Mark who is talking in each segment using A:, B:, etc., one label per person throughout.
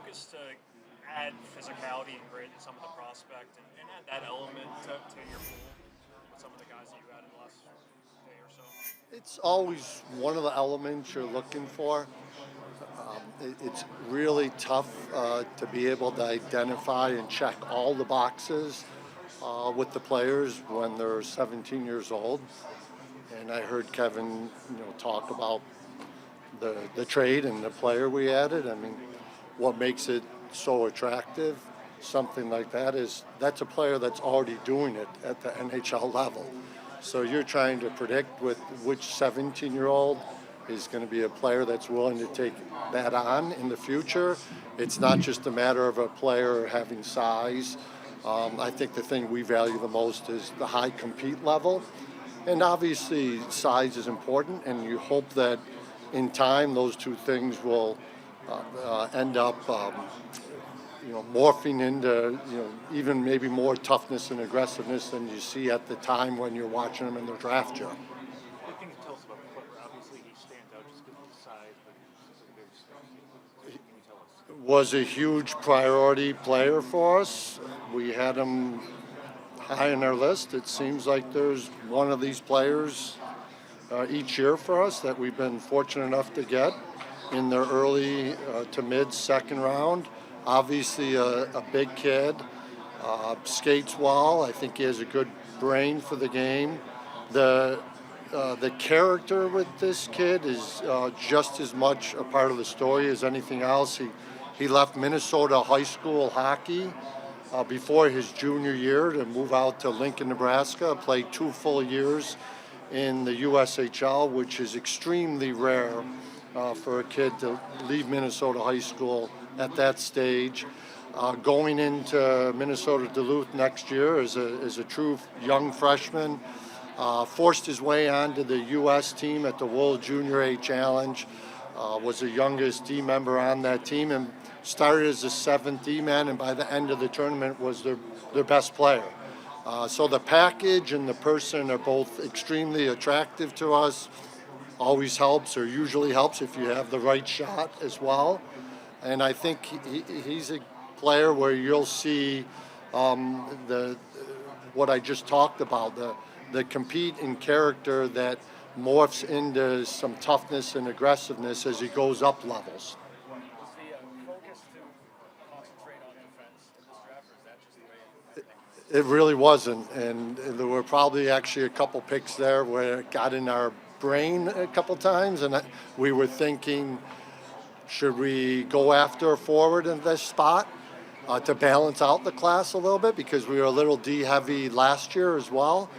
A: focus to add physicality and grit in some of the prospect and add that element to your pool with some of the guys that you added last day or so?
B: It's always one of the elements you're looking for. It's really tough to be able to identify and check all the boxes with the players when they're 17 years old. And I heard Kevin, talk about the trade and the player we added. I mean, what makes it so attractive, something like that, is that's a player that's already doing it at the NHL level. So you're trying to predict with which 17-year-old is going to be a player that's willing to take that on in the future. It's not just a matter of a player having size. I think the thing we value the most is the high compete level. And obviously size is important, and you hope that in time those two things will end up morphing into even maybe more toughness and aggressiveness than you see at the time when you're watching them in their draft year.
A: What can you tell us about the player? Obviously, he stands out just because of his size, but he's a big stuff. What can you tell us?
B: Was a huge priority player for us. We had him high on our list. It seems like there's one of these players each year for us that we've been fortunate enough to get in the early to mid second round. Obviously a big kid, skates well. I think he has a good brain for the game. The character with this kid is just as much a part of the story as anything else. He left Minnesota high school hockey before his junior year to move out to Lincoln, Nebraska, played 2 full years in the USHL, which is extremely rare for a kid to leave Minnesota high school at that stage. Going into Minnesota Duluth next year as a true young freshman, forced his way onto the U.S. team at the World Junior A Challenge, was the youngest D member on that team, and started as a 7th D-man, and by the end of the tournament was their best player. So the package and the person are both extremely attractive to us. Always helps, or usually helps, if you have the right shot as well. And I think he's a player where you'll see what I just talked about, the compete and character that morphs into some toughness and aggressiveness as he goes up levels.
A: Was the focus to concentrate on defense in this draft, or is that just the way
B: It really wasn't, and there were probably actually a couple picks there where it got in our brain a couple times, and we were thinking, should we go after a forward in this spot to balance out the class a little bit, because we were a little D heavy last year as well.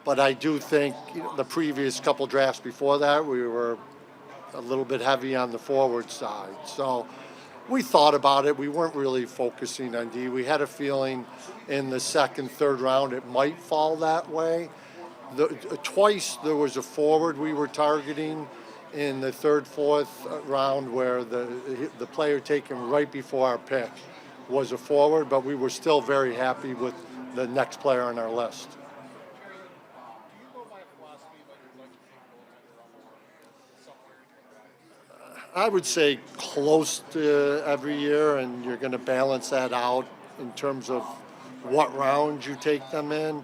B: But I do think the previous couple drafts before that, we were a little bit heavy on the forward side. So we thought about it. We weren't really focusing on D. We had a feeling in the second, third round it might fall that way. Twice there was a forward we were targeting in the third, fourth round where the player taken right before our pick was a forward, but we were still very happy with the next player on our list. I would say close to every year, and you're going to balance that out in terms of what round you take them in.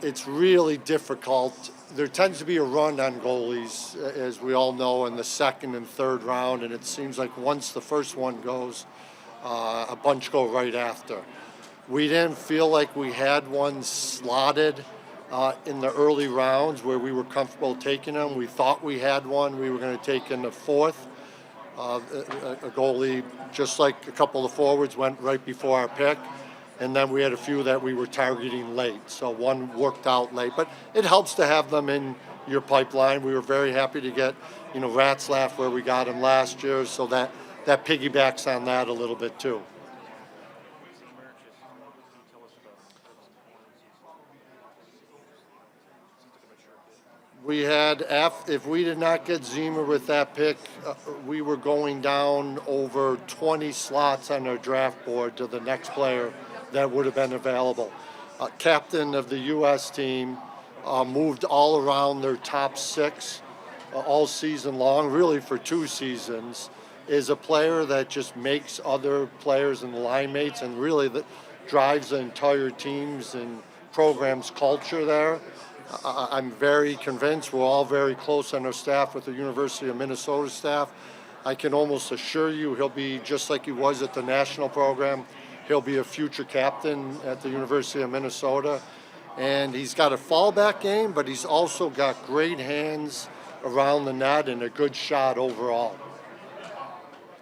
B: It's really difficult. There tends to be a run on goalies, as we all know, in the second and third round, and it seems like once the first one goes, a bunch go right after. We didn't feel like we had one slotted in the early rounds where we were comfortable taking them. We thought we had one. We were going to take in the fourth. A goalie, just like a couple of forwards, went right before our pick. And then we had a few that we were targeting late. So one worked out late. But it helps to have them in your pipeline. We were very happy to get, Ratzlaff where we got him last year. So that piggybacks on that a little bit too. We had, if we did not get Zima with that pick, we were going down over 20 slots on our draft board to the next player that would have been available. Captain of the U.S. team, moved all around their top 6 all season long, really for 2 seasons. is a player that just makes other players and line mates and really drives the entire team's and program's culture there. I'm very convinced. We're all very close on our staff with the University of Minnesota staff. I can almost assure you he'll be just like he was at the national program. He'll be a future captain at the University of Minnesota. And he's got a fallback game, but he's also got great hands around the net and a good shot overall.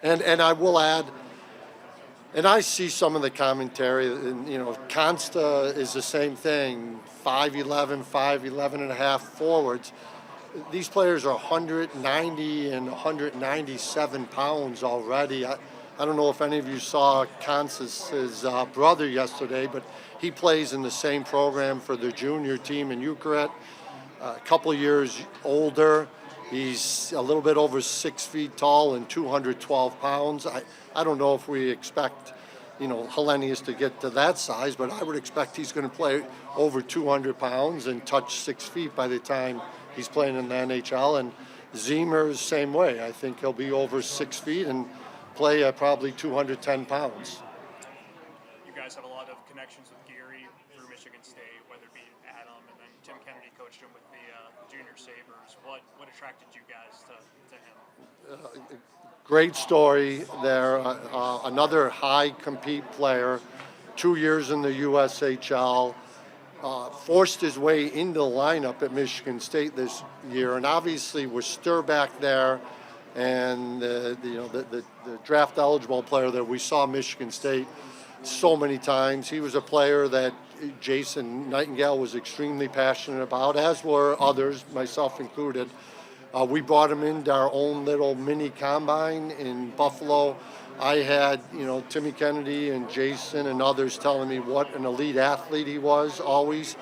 B: And I will add, and I see some of the commentary, and, Consta is the same thing, 5'11", 5'11 and a half forwards. These players are 190 and 197 pounds already. I don't know if any of you saw Consta's brother yesterday, but he plays in the same program for the junior team in Eucharist, a couple years older. He's a little bit over 6 feet tall and 212 pounds. I don't know if we expect, Hellenius to get to that size, but I would expect he's going to play over 200 pounds and touch 6 feet by the time he's playing in the NHL. And Zimmer's same way. I think he'll be over 6 feet and play at probably 210 pounds.
A: You guys have a lot of connections with Gary through Michigan State, whether it be Adam, and then Tim Kennedy coached him with the junior Sabres. What attracted you guys to him?
B: Great story there. Another high compete player, 2 years in the USHL, forced his way into the lineup at Michigan State this year, and obviously was stir back there. And the draft eligible player that we saw Michigan State so many times. He was a player that Jason Nightingale was extremely passionate about, as were others, myself included. We brought him into our own little mini combine in Buffalo. I had, Timmy Kennedy and Jason and others telling me what an elite athlete he was always.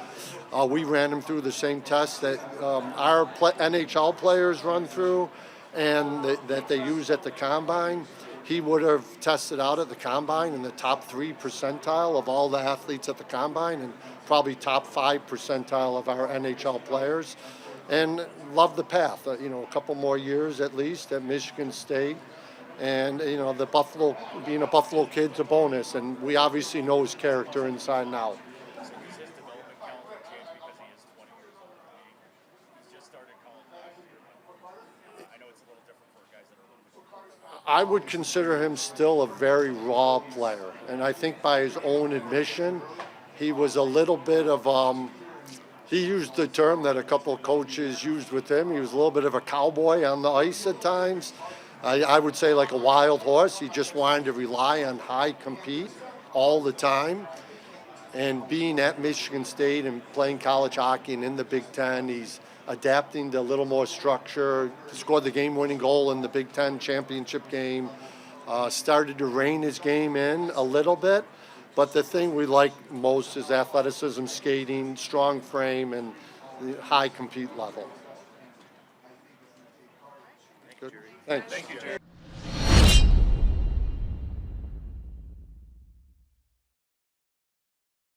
B: We ran him through the same tests that our NHL players run through and that they use at the combine. He would have tested out at the combine in the top 3 percentile of all the athletes at the combine and probably top 5 percentile of our NHL players. And loved the path, a couple more years at least at Michigan State. And, the Buffalo, being a Buffalo kid's a bonus. And we obviously know his character inside and out.
C: Has his development calendar changed because he is 20 years old? He's just started college last year. I know it's a little different for guys that are a little bit older.
B: I would consider him still a very raw player. And I think by his own admission, he was a little bit of, he used the term that a couple of coaches used with him. He was a little bit of a cowboy on the ice at times. I would say like a wild horse. He just wanted to rely on high compete all the time. And being at Michigan State and playing college hockey and in the Big Ten, he's adapting to a little more structure. Scored the game-winning goal in the Big Ten championship game. Started to rein his game in a little bit. But the thing we like most is athleticism, skating, strong frame, and high compete level.
C: Thank you, Jerry.
B: Thanks.
A: Thank you, Jerry.